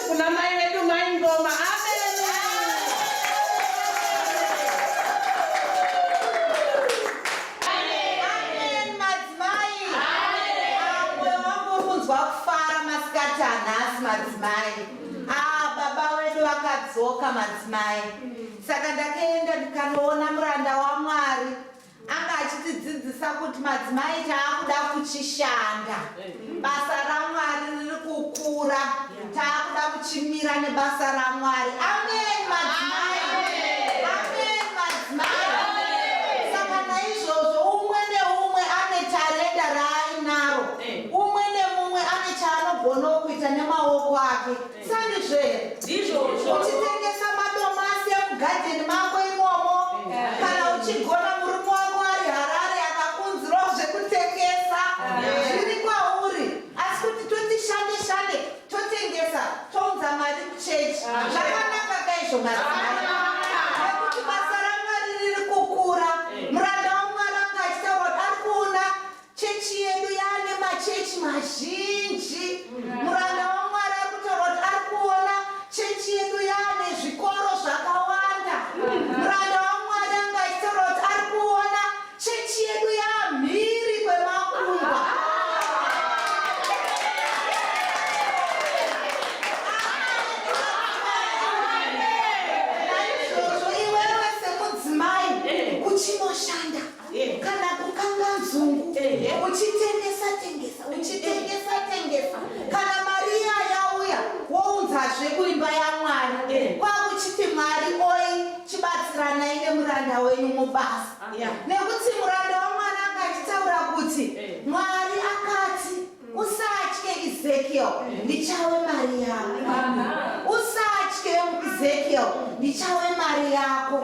kuna mai wetu mai ngoma. Amen. Amen. Madzimai. Moyo wangu unzwa kufara masikati anhasi madzimai. Baba wedu akadzoka madzimai. Saka ndakaenda ndikanoona muranda waMwari anga achitidzidzisa kuti madzimai taakuda kuchishanda. Basa raMwari riri kukura. Taakuda kuchimira nebasa raMwari. Amen madzimai. Amen madzimai. Saka naizvozvo umwe neumwe ane tarenda raainaro. Umwe nemumwe ane chaanogonawo kuita nemaoko ake. Sandizve uchitengesa madomasi emugadheni mako imomo, kana uchigona murume wako ari Harare akakunzirawo zvekutengesa, zviri kwauri. Asi kuti totishande totengesa tounza mari kuchechi. Zvakanaka kaizvo madzimai. Nekuti basa raMwari riri kukura. Muranda waMwari anga achitaura kuti ari kuona chechi yedu yaane machechi mazhinji. Muranda waMwari ari kutaura kuti ari kuona chechi yedu yaane zvikoro zvakawanda. Muranda waMwari anga achitaura kuti ari kuona chechi yedu yaamhiri kwemakungwa. Naizvozvo iwewe semudzimai uchinoshanda kana kukanga nzungu uchitengesa kana mari yauya wounzazve kuimba yaMwari kwakuchiti Mwari oi chibatsiranai nemuranda wenyu mubasa. Nekuti muranda waMwari anga achitaura kuti Mwari akati usatye Ezekiel, ndichawe mari yako. Usatye Ezekiel, ndichawe mari yako.